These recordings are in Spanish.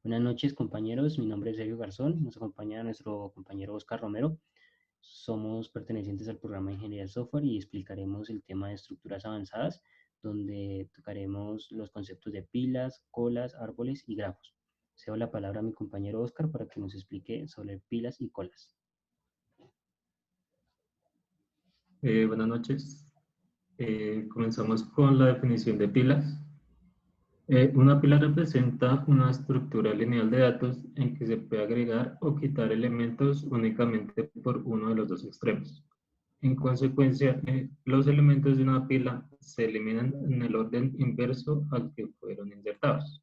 Buenas noches, compañeros. Mi nombre es Sergio Garzón. Nos acompaña nuestro compañero Oscar Romero. Somos pertenecientes al programa de Ingeniería de Software y explicaremos el tema de estructuras avanzadas, donde tocaremos los conceptos de pilas, colas, árboles y grafos. Cedo la palabra a mi compañero Oscar para que nos explique sobre pilas y colas. Buenas noches. Comenzamos con la definición de pilas. Una pila representa una estructura lineal de datos en que se puede agregar o quitar elementos únicamente por uno de los dos extremos. En consecuencia, los elementos de una pila se eliminan en el orden inverso al que fueron insertados.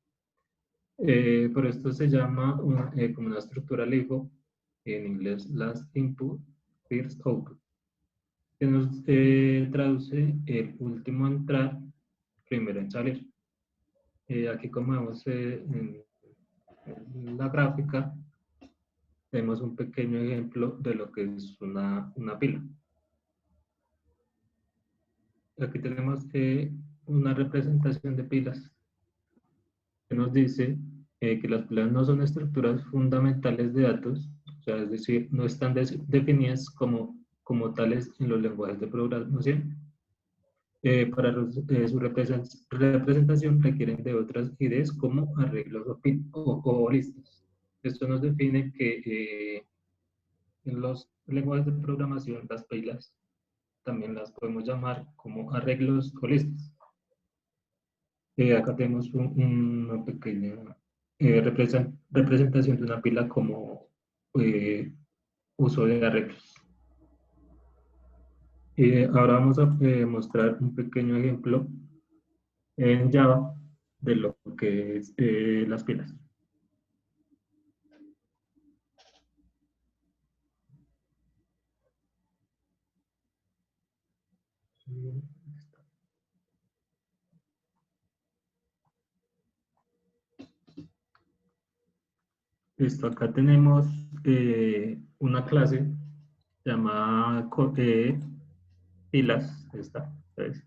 Por esto se llama como una estructura LIFO, en inglés last input, first output, que nos traduce el último a entrar, primero en salir. Aquí como vemos en la gráfica, tenemos un pequeño ejemplo de lo que es una pila. Aquí tenemos una representación de pilas que nos dice que las pilas no son estructuras fundamentales de datos, o sea, es decir, no están definidas como tales en los lenguajes de programación. Para su representación requieren de otras ideas como arreglos o listas. Esto nos define que en los lenguajes de programación las pilas también las podemos llamar como arreglos o listas. Acá tenemos una pequeña representación de una pila como uso de arreglos. Ahora vamos a mostrar un pequeño ejemplo en Java de lo que es las pilas. Listo, acá tenemos una clase llamada pilas, esta, ¿sabes?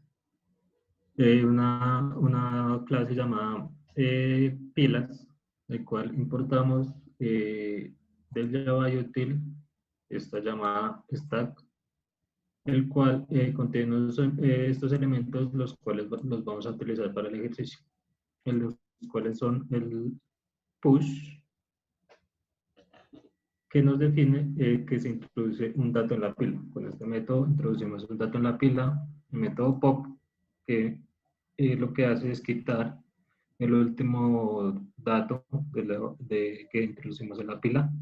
Una clase llamada pilas, el cual importamos del Java util, esta llamada stack, el cual contiene estos elementos, los cuales los vamos a utilizar para el ejercicio, los cuales son el push, que nos define que se introduce un dato en la pila. Con este método introducimos un dato en la pila, el método pop, que lo que hace es quitar el último dato que introducimos en la pila,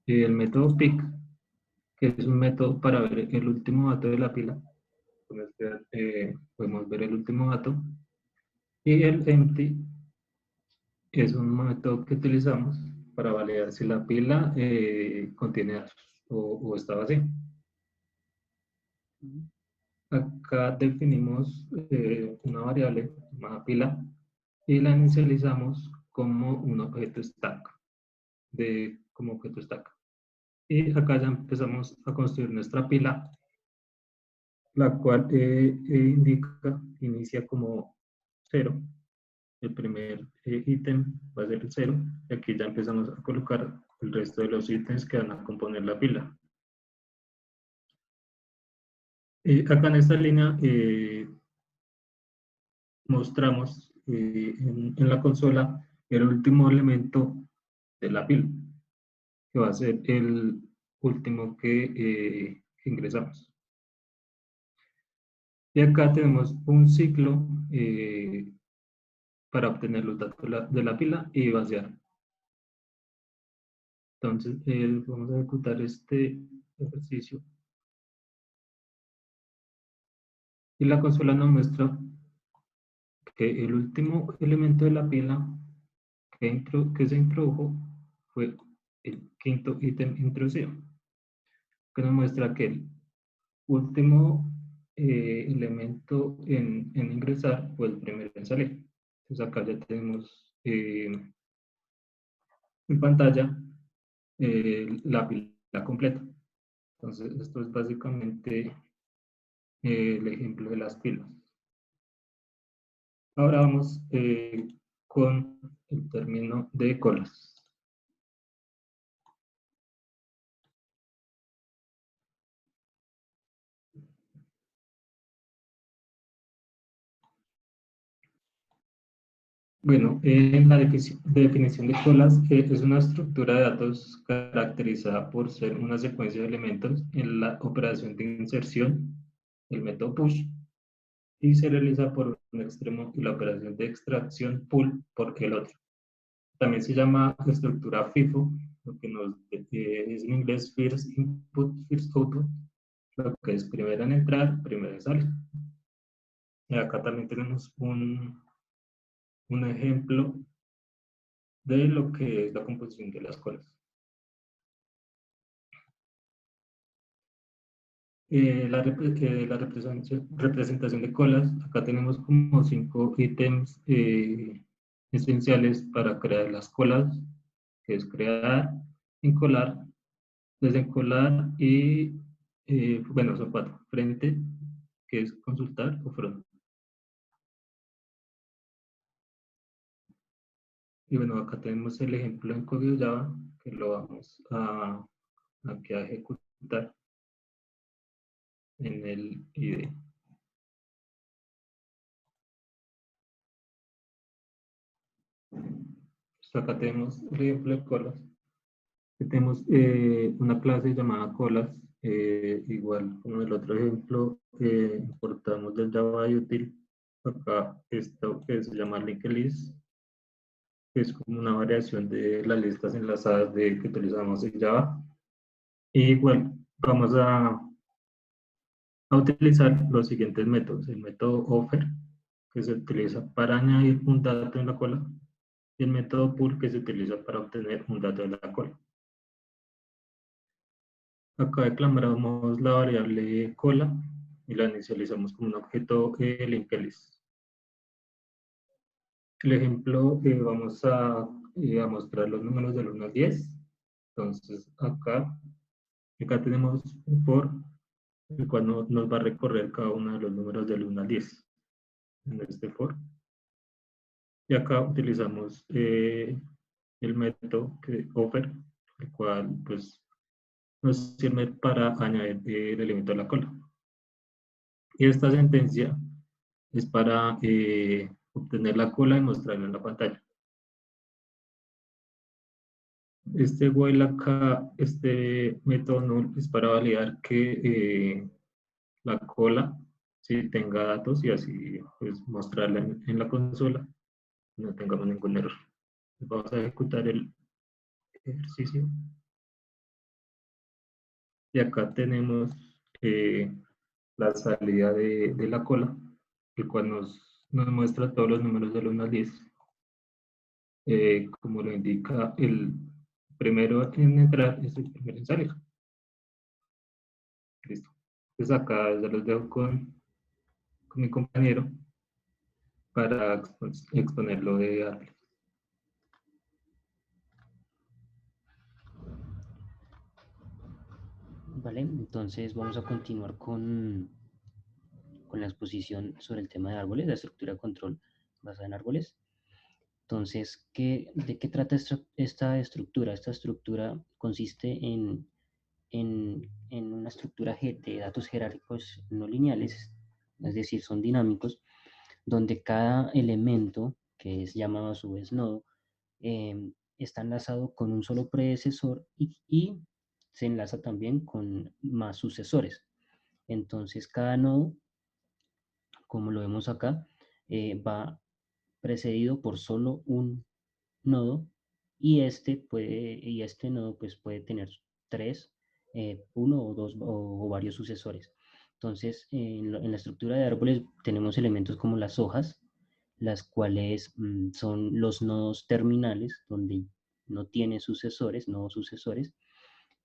y el método pick, que es un método para ver el último dato de la pila. Con este podemos ver el último dato, y el empty es un método que utilizamos para validar si la pila contiene datos o está vacía. Acá definimos una variable llamada pila y la inicializamos como un objeto stack, como objeto stack. Y acá ya empezamos a construir nuestra pila, la cual inicia como 0. El primer ítem va a ser el 0, y aquí ya empezamos a colocar el resto de los ítems que van a componer la pila. Acá en esta línea mostramos en la consola el último elemento de la pila, que va a ser el último que ingresamos. Y acá tenemos un ciclo para obtener los datos de la pila y vaciar. Entonces, vamos a ejecutar este ejercicio. Y la consola nos muestra que el último elemento de la pila que se introdujo fue el quinto ítem introducido, que nos muestra que el último elemento en ingresar fue el primero en salir. Entonces acá ya tenemos en pantalla la pila completa. Entonces esto es básicamente el ejemplo de las pilas. Ahora vamos con el término de colas. Bueno, en la definición de colas es una estructura de datos caracterizada por ser una secuencia de elementos en la operación de inserción, el método push, y se realiza por un extremo y la operación de extracción pull por el otro. También se llama estructura FIFO, lo que es en inglés First Input, First Output, lo que es primera en entrar, primera en salir. Y acá también tenemos un ejemplo de lo que es la composición de las colas. La representación de colas, acá tenemos como 5 ítems esenciales para crear las colas, que es crear, encolar, desencolar y, bueno, son 4. Frente, que es consultar, o front. Y bueno, acá tenemos el ejemplo en código Java, que lo vamos aquí a ejecutar en el IDE. Acá tenemos el ejemplo de colas. Tenemos una clase llamada colas, igual como en el otro ejemplo, importamos del Java util, acá esto que se llama linked list, que es como una variación de las listas enlazadas que utilizamos en Java. Y igual vamos a utilizar los siguientes métodos, el método offer, que se utiliza para añadir un dato en la cola, y el método pull, que se utiliza para obtener un dato de la cola. Acá declaramos la variable cola y la inicializamos como un objeto linked list. El ejemplo, vamos a mostrar los números del 1 al 10. Entonces, acá tenemos un for, el cual nos va a recorrer cada uno de los números del 1 al 10 en este for. Y acá utilizamos el método offer, el cual pues, nos sirve para añadir el elemento a la cola. Y esta sentencia es para obtener la cola y mostrarla en la pantalla. Este while acá, este método null es para validar que la cola sí tenga datos y así pues mostrarla en la consola, no tengamos ningún error. Vamos a ejecutar el ejercicio. Y acá tenemos la salida de la cola, el cual nos muestra todos los números del 1 al 10. Como lo indica el primero en entrar, es el primero en salir. Listo. Entonces acá ya los dejo con mi compañero para exponerlo de árboles. Vale, entonces vamos a continuar con la exposición sobre el tema de árboles, la estructura de control basada en árboles. Entonces, ¿de qué trata esta estructura? Esta estructura consiste en una estructura de datos jerárquicos no lineales, es decir, son dinámicos, donde cada elemento, que es llamado a su vez nodo, está enlazado con un solo predecesor y se enlaza también con más sucesores. Entonces, cada nodo, como lo vemos acá, va precedido por solo un nodo y este nodo pues puede tener tres, uno o dos o varios sucesores. Entonces, en la estructura de árboles tenemos elementos como las hojas, las cuales son los nodos terminales, donde no tiene sucesores, nodos sucesores,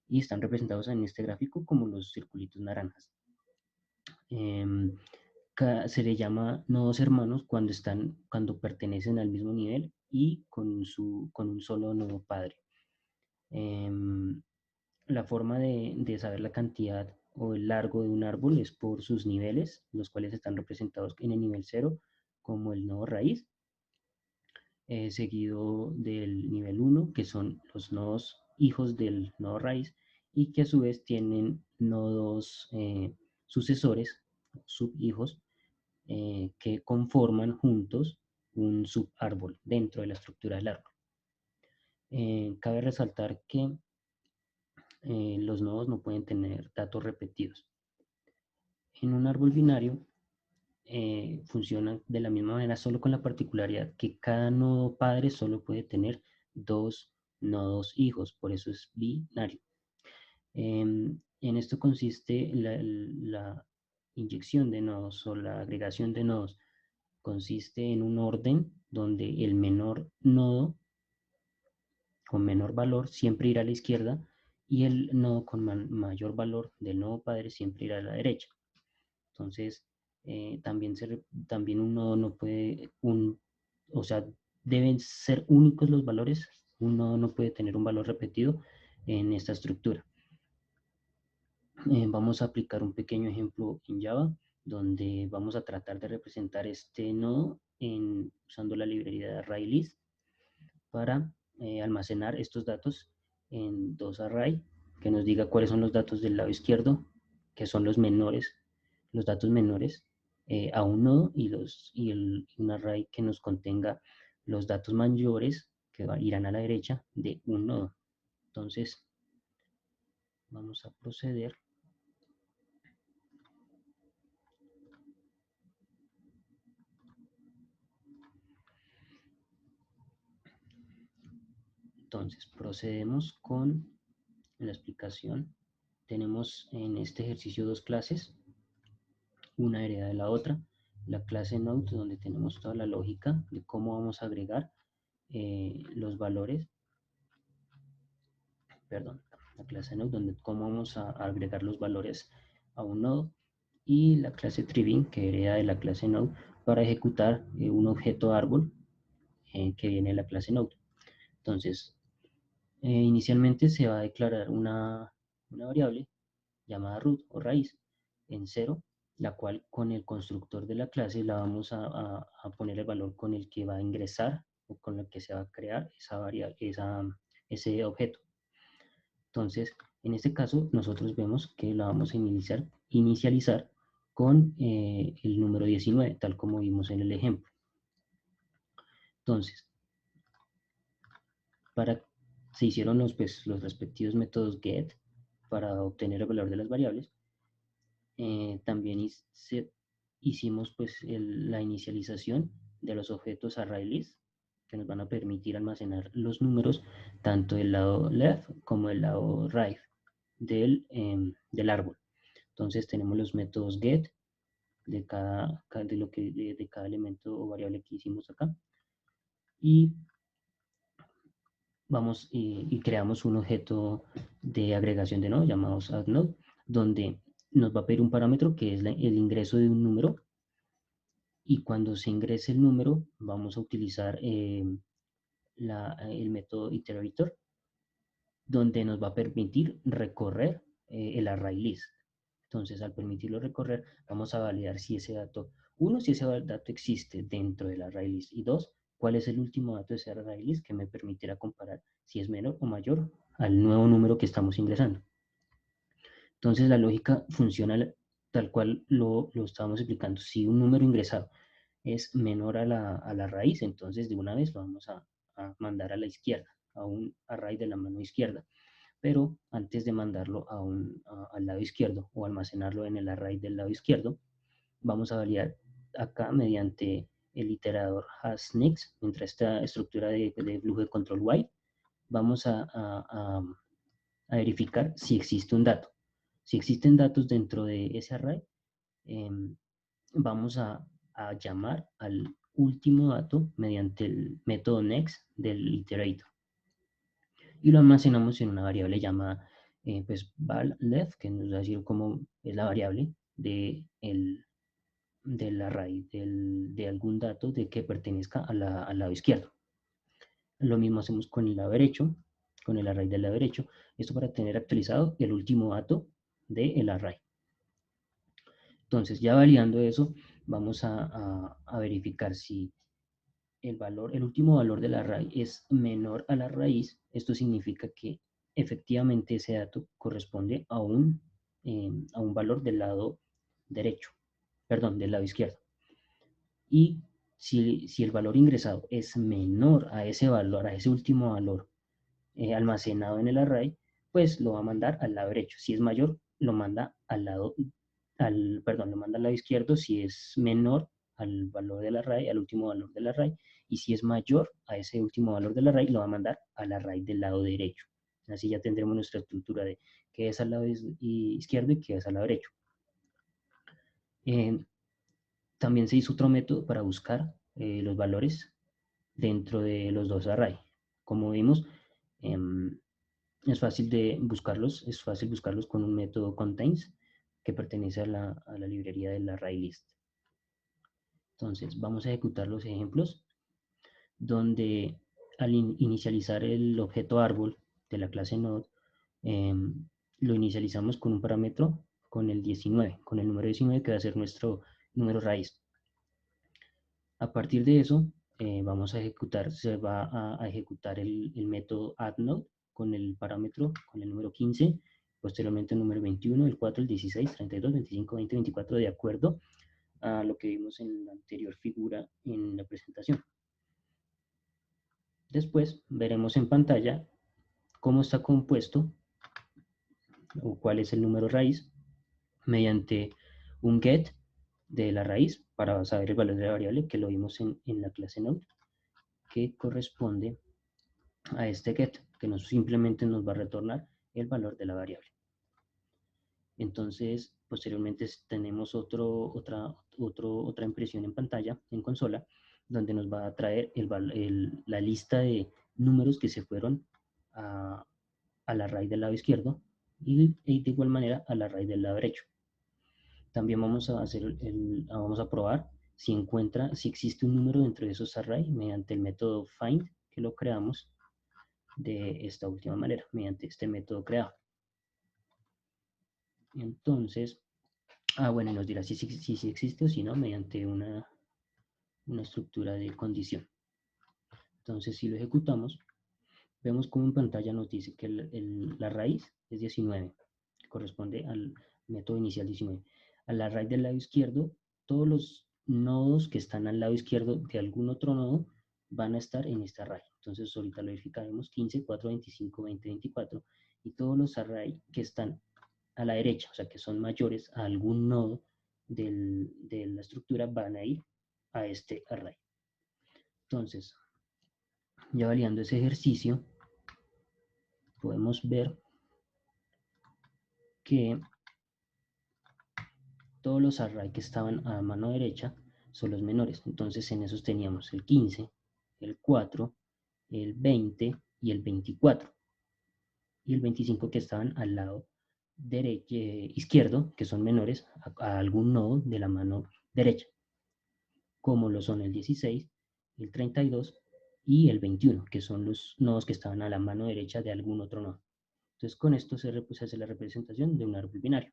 y están representados en este gráfico como los circulitos naranjas. Em, Se le llama nodos hermanos cuando pertenecen al mismo nivel y con un solo nodo padre. Em, la forma de saber la cantidad o el largo de un árbol es por sus niveles, los cuales están representados en el nivel 0 como el nodo raíz. seguido del nivel 1, que son los nodos hijos del nodo raíz, y que a su vez tienen nodos sucesores, subhijos, que conforman juntos un subárbol dentro de la estructura del árbol. Cabe resaltar que los nodos no pueden tener datos repetidos. En un árbol binario funciona de la misma manera, solo con la particularidad que cada nodo padre solo puede tener dos nodos hijos, por eso es binario. En esto consiste la inyección de nodos o la agregación de nodos. Consiste en un orden donde el menor nodo con menor valor siempre irá a la izquierda y el nodo con mayor valor del nodo padre siempre irá a la derecha. Entonces, también un nodo no puede, o sea, deben ser únicos los valores. Un nodo no puede tener un valor repetido en esta estructura. Vamos a aplicar un pequeño ejemplo en Java, donde vamos a tratar de representar este nodo usando la librería de ArrayList para almacenar estos datos en dos array, que nos diga cuáles son los datos del lado izquierdo, que son los menores, los datos menores a un nodo, y un array que nos contenga los datos mayores que irán a la derecha de un nodo. Entonces, vamos a proceder. Entonces, procedemos con la explicación. Tenemos en este ejercicio dos clases, una hereda de la otra. La clase Node, donde tenemos toda la lógica de cómo vamos a agregar los valores, perdón, la clase Node, donde cómo vamos a agregar los valores a un nodo, y la clase Triving, que hereda de la clase Node, para ejecutar un objeto árbol que viene de la clase Node. Entonces, inicialmente se va a declarar una variable llamada root o raíz en 0, la cual con el constructor de la clase la vamos a poner el valor con el que va a ingresar o con el que se va a crear esa variable, ese objeto. Entonces, en este caso, nosotros vemos que la vamos a inicializar con el número 19, tal como vimos en el ejemplo. Entonces, se hicieron los respectivos métodos get para obtener el valor de las variables. También hicimos pues la inicialización de los objetos ArrayList, que nos van a permitir almacenar los números tanto del lado left como del lado right del árbol. Entonces tenemos los métodos get de cada elemento o variable que hicimos acá, y vamos y creamos un objeto de agregación de nodo llamado addNode, donde nos va a pedir un parámetro que es el ingreso de un número, y cuando se ingrese el número vamos a utilizar el método iterator, donde nos va a permitir recorrer el array list. Entonces, al permitirlo recorrer, vamos a validar si ese dato, uno, si ese dato existe dentro del array list, y dos, cuál es el último dato de ese array list que me permitirá comparar si es menor o mayor al nuevo número que estamos ingresando. Entonces, la lógica funciona tal cual lo estábamos explicando. Si un número ingresado es menor a la raíz, entonces de una vez lo vamos a mandar a la izquierda, a un array de la mano izquierda. Pero antes de mandarlo al lado izquierdo o almacenarlo en el array del lado izquierdo, vamos a validar acá mediante el iterador hasNext, mientras esta estructura de flujo de control while, vamos a verificar si existe un dato. Si existen datos dentro de ese array, vamos a llamar al último dato mediante el método next del iterator, y lo almacenamos en una variable llamada pues val_left, que nos va a decir cómo es la variable del array de algún dato de que pertenezca al lado izquierdo. Lo mismo hacemos con el lado derecho, con el array del lado derecho, esto para tener actualizado el último dato del array. Entonces, ya validando eso, vamos a verificar si el último valor del array es menor a la raíz, esto significa que efectivamente ese dato corresponde a un valor del lado derecho, perdón, del lado izquierdo. Y si el valor ingresado es menor a ese valor, a ese último valor almacenado en el array, pues lo va a mandar al lado derecho. Si es mayor, lo manda lo manda al lado izquierdo. Si es menor al valor del array, al último valor del array, y si es mayor a ese último valor del array, lo va a mandar al array del lado derecho. Así ya tendremos nuestra estructura de qué es al lado izquierdo y qué es al lado derecho. También se hizo otro método para buscar los valores dentro de los dos arrays. Como vimos, es fácil buscarlos con un método contains que pertenece a la librería del array list. Entonces, vamos a ejecutar los ejemplos donde al inicializar el objeto árbol de la clase node, lo inicializamos con un parámetro con el 19, con el número 19 que va a ser nuestro número raíz. A partir de eso, se va a ejecutar el método addNode con el parámetro, con el número 15, posteriormente el número 21, el 4, el 16, 32, 25, 20, 24, de acuerdo a lo que vimos en la anterior figura en la presentación. Después veremos en pantalla cómo está compuesto o cuál es el número raíz mediante un get de la raíz para saber el valor de la variable que lo vimos en la clase node, que corresponde a este get, que simplemente nos va a retornar el valor de la variable. Entonces, posteriormente tenemos otra impresión en pantalla, en consola, donde nos va a traer la lista de números que se fueron al array del lado izquierdo y de igual manera al array del lado derecho. También vamos a probar si existe un número dentro de esos arrays mediante el método find, que lo creamos de esta última manera, mediante este método creado. Entonces, bueno, nos dirá si existe o si no, mediante una estructura de condición. Entonces, si lo ejecutamos, vemos como en pantalla nos dice que la raíz es 19, que corresponde al método inicial 19. Al array del lado izquierdo, todos los nodos que están al lado izquierdo de algún otro nodo van a estar en este array. Entonces, ahorita lo verificaremos: 15, 4, 25, 20, 24. Y todos los array que están a la derecha, o sea, que son mayores a algún nodo de la estructura, van a ir a este array. Entonces, ya validando ese ejercicio, podemos ver que todos los array que estaban a mano derecha son los menores. Entonces, en esos teníamos el 15, el 4, el 20 y el 24. Y el 25 que estaban al lado izquierdo, que son menores a algún nodo de la mano derecha, como lo son el 16, el 32 y el 21, que son los nodos que estaban a la mano derecha de algún otro nodo. Entonces, con esto se hace la representación de un árbol binario.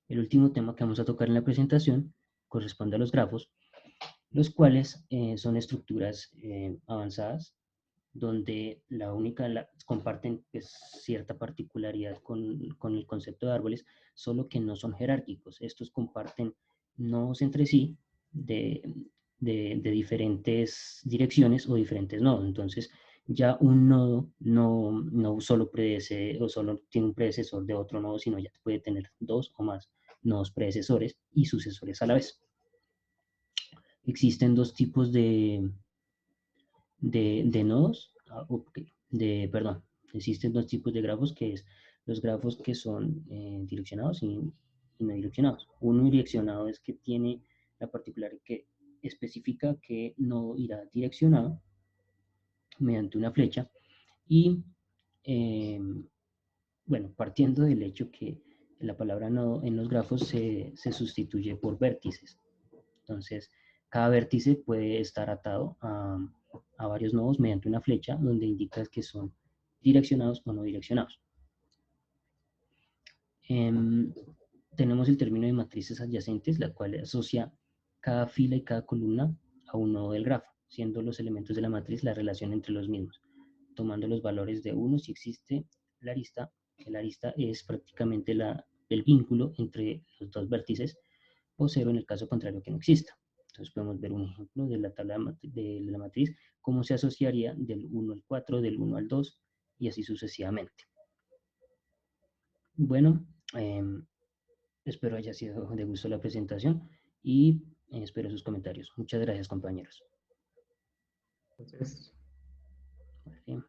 El último tema que vamos a tocar en la presentación corresponde a los grafos, los cuales son estructuras avanzadas donde comparten pues, cierta particularidad con el concepto de árboles, solo que no son jerárquicos. Estos comparten nodos entre sí de diferentes direcciones o diferentes nodos. Entonces, ya un nodo no solo predece o solo tiene un predecesor de otro nodo, sino ya puede tener dos o más nodos predecesores y sucesores a la vez. Existen dos tipos de nodos, perdón, existen dos tipos de grafos, que es los grafos que son direccionados y no direccionados. Uno direccionado es que tiene la particularidad que especifica que no irá direccionado mediante una flecha y, bueno, partiendo del hecho que la palabra nodo en los grafos se sustituye por vértices. Entonces, cada vértice puede estar atado a varios nodos mediante una flecha donde indica que son direccionados o no direccionados. Tenemos el término de matrices adyacentes, la cual asocia cada fila y cada columna a un nodo del grafo, siendo los elementos de la matriz la relación entre los mismos, tomando los valores de 1 si existe la arista, que la arista es prácticamente el vínculo entre los dos vértices, o 0 en el caso contrario que no exista. Entonces podemos ver un ejemplo de la tabla de la matriz, cómo se asociaría del 1 al 4, del 1 al 2 y así sucesivamente. Bueno, espero haya sido de gusto la presentación y espero sus comentarios. Muchas gracias, compañeros. Entonces, Vale.